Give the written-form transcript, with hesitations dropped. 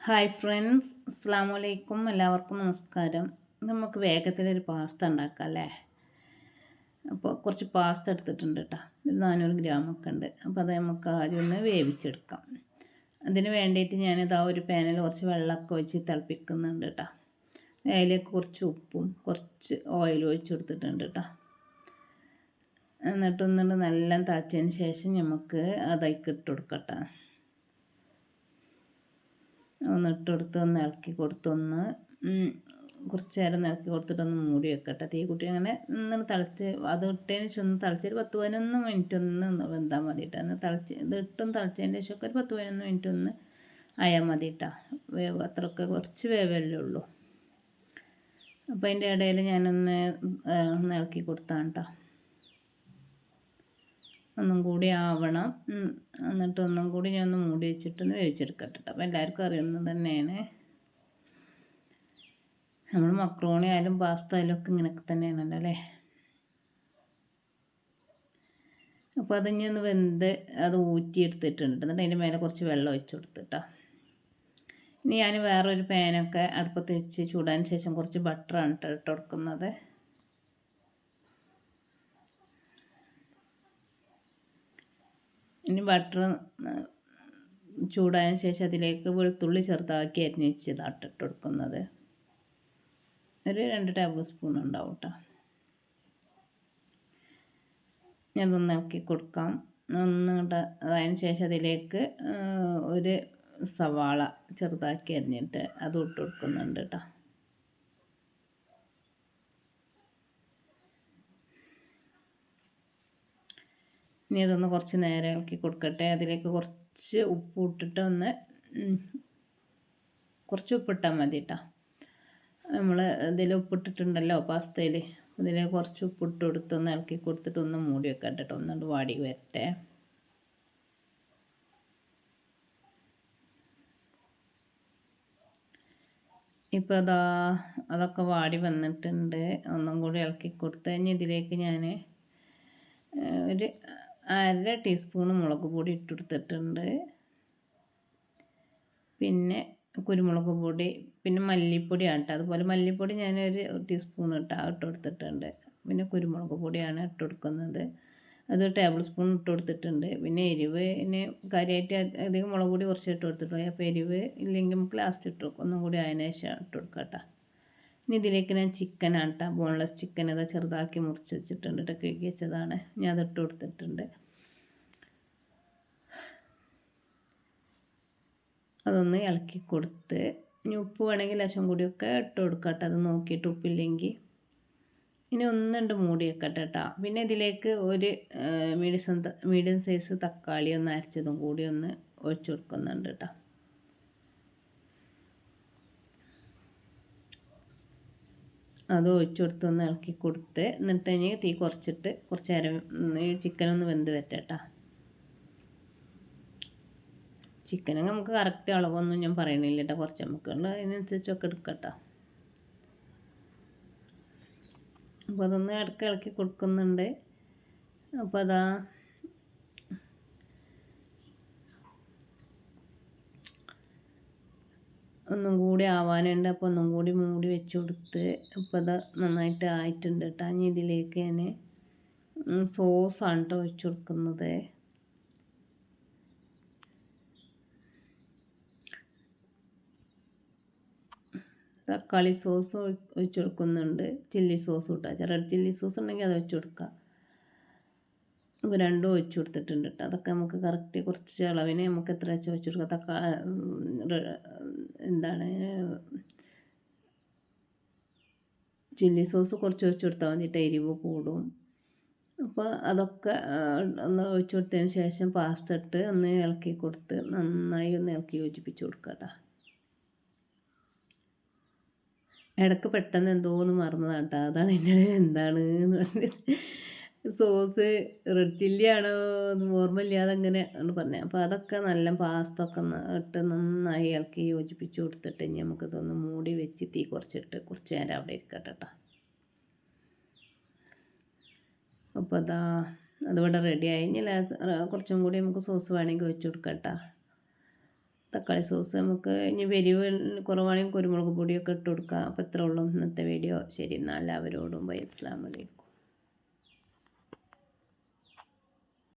Hi friends, അസ്സാം വലൈക്കും. എല്ലാവർക്കും നമസ്കാരം. നമുക്ക് വേഗത്തിലൊരു പാസ്ത ഉണ്ടാക്കാം അല്ലേ? അപ്പോൾ കുറച്ച് പാസ്ത എടുത്തിട്ടുണ്ട് കേട്ടോ. ഒരു 400 ഗ്രാമൊക്കെ ഉണ്ട്. അപ്പോൾ അത് നമുക്ക് ആദ്യം ഒന്ന് വേവിച്ചെടുക്കാം. അതിന് വേണ്ടിയിട്ട് ഞാനിതാ ഒരു പാനിൽ കുറച്ച് വെള്ളമൊക്കെ ഒഴിച്ച് തിളപ്പിക്കുന്നുണ്ട് കേട്ടോ. അതിലേക്ക് കുറച്ച് ഉപ്പും കുറച്ച് ഓയിലും ഒഴിച്ച് കൊടുത്തിട്ടുണ്ട് കേട്ടോ. എന്നിട്ടൊന്നുകൊണ്ട് നല്ല തിളച്ചതിന് ശേഷം നമുക്ക് അതേക്ക് ഇട്ട് കൊടുക്കട്ടോ. ഒന്ന് ഇട്ട് കൊടുത്ത് ഒന്ന് ഇളക്കി കൊടുത്തൊന്ന് കുറച്ച് നേരം ഇളക്കി കൊടുത്തിട്ടൊന്ന് മൂടി വെക്കട്ടെ. തീക്കുട്ടി അങ്ങനെ ഒന്ന് തിളച്ച് അത് ഇട്ടതിന് ശേഷം ഒന്ന് തിളച്ചൊരു 10-11 മിനിറ്റ് ഒന്ന് വെന്താൽ മതി കേട്ടോ. ഒന്ന് തിളച്ച് ഇത് ഇട്ടും തിളച്ചതിൻ്റെ ശേഷമൊക്കെ ഒരു 10-11 മിനിറ്റ് ഒന്ന് ആയാൽ മതി കേട്ടോ. വേവ് അത്രയൊക്കെ കുറച്ച് വേവല്ലേ ഉള്ളൂ. അപ്പോൾ അതിൻ്റെ ഇടയിൽ ഞാനൊന്ന് ഇളക്കി കൊടുത്താണ് കേട്ടോ. ഒന്നും കൂടി ആവണം. എന്നിട്ട് ഒന്നും കൂടി ഞാൻ ഒന്ന് മൂടി വെച്ചിട്ടൊന്ന് വേവിച്ചെടുക്കട്ടെ. അപ്പോൾ എല്ലാവർക്കും അറിയുന്നത് തന്നെയാണ്. നമ്മൾ മക്രോണി ആയാലും പാസ്ത ആയാലും ഒക്കെ ഇങ്ങനെയൊക്കെ തന്നെയാണല്ലോ അല്ലേ? അപ്പോൾ അതിനി ഒന്ന് വെന്ത് അത് ഊറ്റിയെടുത്തിട്ടുണ്ട്. എന്നിട്ട് അതിൻ്റെ മേലെ കുറച്ച് വെള്ളം ഒഴിച്ച് കൊടുത്തിട്ടാ. ഇനി ഞാൻ വേറൊരു പാനൊക്കെ അടുപ്പത്ത് വെച്ച് ചൂടാൻ ശേഷം കുറച്ച് ബട്ടറാണ് ഇട്ട് കൊടുക്കുന്നത്. ഇനി ബട്ടർ ചൂടായതിന് ശേഷം അതിലേക്ക് വെളുത്തുള്ളി ചെറുതാക്കി അരിഞ്ഞ് വെച്ചതാണ് ഇട്ട് കൊടുക്കുന്നത്. ഒരു 2 ടേബിൾ സ്പൂൺ ഉണ്ടാവും കേട്ടോ. ഞാനതൊന്ന് ഇളക്കി കൊടുക്കാം. അതിന് ശേഷം അതിലേക്ക് ഒരു സവാള ചെറുതാക്കി അരിഞ്ഞിട്ട് അത് ഇട്ട് കൊടുക്കുന്നുണ്ട് കേട്ടോ. ഇനി അതൊന്ന് കുറച്ച് നേരം ഇളക്കി കൊടുക്കട്ടെ. അതിലേക്ക് കുറച്ച് ഉപ്പ് ഇട്ടിട്ട് ഒന്ന് കുറച്ച് ഉപ്പിട്ടാൽ മതി കേട്ടോ. നമ്മൾ ഇതിൽ ഉപ്പിട്ടിട്ടുണ്ടല്ലോ പാസ്തയിൽ, അതിൽ കുറച്ച് ഉപ്പിട്ട് കൊടുത്തൊന്ന് ഇളക്കി കൊടുത്തിട്ട് ഒന്ന് മൂടി വെക്കട്ടെ കേട്ടോ. ഒന്നുകൊണ്ട് വാടി വരട്ടെ. ഇപ്പോൾ അതൊക്കെ വാടി വന്നിട്ടുണ്ട്. ഒന്നും കൂടി ഇളക്കി കൊടുത്ത് കഴിഞ്ഞ് ഇതിലേക്ക് ഞാൻ ഒരു 1/2 ടീസ്പൂൺ മുളക് പൊടി ഇട്ട് കൊടുത്തിട്ടുണ്ട്. പിന്നെ കുരുമുളക് പൊടി, പിന്നെ മല്ലിപ്പൊടിയാണ് കേട്ടോ. അതുപോലെ മല്ലിപ്പൊടി ഞാനൊരു ടീസ്പൂൺ ഇട്ട് കൊടുത്തിട്ടുണ്ട്. പിന്നെ കുരുമുളക് പൊടിയാണ് ഇട്ട് കൊടുക്കുന്നത്. അത് ടേബിൾ സ്പൂൺ ഇട്ട് കൊടുത്തിട്ടുണ്ട്. പിന്നെ എരിവിന് കാര്യമായിട്ട് അധികം മുളക് പൊടി കുറച്ച് ഇട്ട് കൊടുത്തിട്ടുണ്ട്. അപ്പോൾ എരിവ് ഇല്ലെങ്കിൽ നമുക്ക് ലാസ്റ്റ് ഇട്ട് കൊടുക്കും. ഒന്നും കൂടി അതിന് ശേഷം ഇട്ട് കൊടുക്കാം കേട്ടോ. ഇനി ഇതിലേക്ക് ഞാൻ ചിക്കനാണ് കേട്ടോ, ബോൺലെസ് ചിക്കൻ അത് ചെറുതാക്കി മുറിച്ച് വെച്ചിട്ടുണ്ട് കേട്ടോ, കഴുകി വെച്ചതാണ്. ഞാൻ അതിട്ട് കൊടുത്തിട്ടുണ്ട്. അതൊന്ന് ഇളക്കി കൊടുത്ത് ഇനി ഉപ്പ് വേണമെങ്കിൽ ലശം കൂടിയൊക്കെ ഇട്ട് കൊടുക്കാം കേട്ടോ. അത് നോക്കിയിട്ട് ഉപ്പില്ലെങ്കിൽ ഇനി ഒന്നുണ്ട് മൂടി വെക്കട്ടെ കേട്ടോ. പിന്നെ ഇതിലേക്ക് ഒരു മീഡിയം സൈസ് തക്കാളി ഒന്ന് അരച്ചതും കൂടി ഒന്ന് ഒഴിച്ചു കൊടുക്കുന്നുണ്ട് കേട്ടോ. അത് ഒഴിച്ചു കൊടുത്ത് ഒന്ന് ഇളക്കി കൊടുത്ത് എന്നിട്ട് ഇനി തീ കുറച്ചിട്ട് കുറച്ച് നേരം ഈ ചിക്കനൊന്ന് വെന്ത് വരട്ടെ കേട്ടോ. ചിക്കന് നമുക്ക് കറക്റ്റ് അളവൊന്നും ഞാൻ പറയണില്ല കേട്ടോ. കുറച്ച് നമുക്കുള്ള അതിനനുസരിച്ചൊക്കെ എടുക്കട്ടോ. അപ്പോൾ അതൊന്ന് ഇളക്കി കൊടുക്കുന്നുണ്ട്. അപ്പോൾ ഒന്നും കൂടി ആവാനുണ്ട്. അപ്പോൾ ഒന്നും കൂടി മൂടി വെച്ച് കൊടുത്ത് അപ്പോൾ നന്നായിട്ട് ആയിട്ടുണ്ട് കേട്ടോ. ഇനി ഇതിലേക്ക് ഞാൻ സോസാണ് കേട്ടോ ഒഴിച്ച് കൊടുക്കുന്നത്. തക്കാളി സോസ് ഒഴിച്ച് കൊടുക്കുന്നുണ്ട്. ചില്ലി സോസ് ഇട്ടാൽ റെഡ് ചില്ലി സോസ് ഉണ്ടെങ്കിൽ അത് ഒഴിച്ച് കൊടുക്കുക. അപ്പോൾ രണ്ടും ഒഴിച്ച് കൊടുത്തിട്ടുണ്ട് കേട്ടോ. അതൊക്കെ നമുക്ക് കറക്റ്റ് കുറച്ച് അളവിന് നമുക്ക് എത്ര വെച്ച് ഒഴിച്ച് കൊടുക്കുക. ചില്ലി സോസ് കുറച്ച് ഒഴിച്ച് കൊടുത്താൽ മതിയിട്ട് എരിവ് കൂടും. അപ്പോൾ അതൊക്കെ ഒന്ന് ഒഴിച്ച് കൊടുത്തതിന് ശേഷം പാസ്ത ഇട്ട് ഒന്ന് ഇളക്കി കൊടുത്ത് നന്നായി ഒന്ന് ഇളക്കി യോജിപ്പിച്ച് കൊടുക്കുക കേട്ടോ. ഇടയ്ക്ക് പെട്ടെന്ന് എന്തോന്ന് മറന്നതാണ് കേട്ടോ. അതാണ് എൻ്റെ എന്താണ് എന്ന് പറഞ്ഞത്. സോസ് റെഡ് ചില്ലി ആണോ എന്ന് ഓർമ്മയില്ലാതെ അങ്ങനെ ആണ് പറഞ്ഞത്. അപ്പോൾ അതൊക്കെ നല്ല പാസ്ത ഒക്കെ ഇട്ട് നന്നായി ഇളക്കി യോജിപ്പിച്ച് കൊടുത്തിട്ട് ഇനി നമുക്കിതൊന്ന് മൂടി വെച്ച് തീ കുറച്ചിട്ട് കുറച്ച് നേരം അവിടെ ഇരിക്കട്ടെ കേട്ടോ. അപ്പോൾ അതിവിടെ റെഡി ആയി. ഇനി കുറച്ചും കൂടി നമുക്ക് സോസ് വേണമെങ്കിൽ ഒഴിച്ച് കൊടുക്കാം കേട്ടോ. തക്കാളി സോസ് നമുക്ക് ഇനി എരിവ് കുറവാണെങ്കിൽ കുരുമുളക് പൊടിയൊക്കെ ഇട്ട് കൊടുക്കാം. അപ്പോൾ ഇത്രേ ഉള്ളൂ ഇന്നത്തെ വീഡിയോ. ശരി എന്നാൽ എല്ലാവരോടും ബൈ. അസ്സലാമു അലൈക്കും.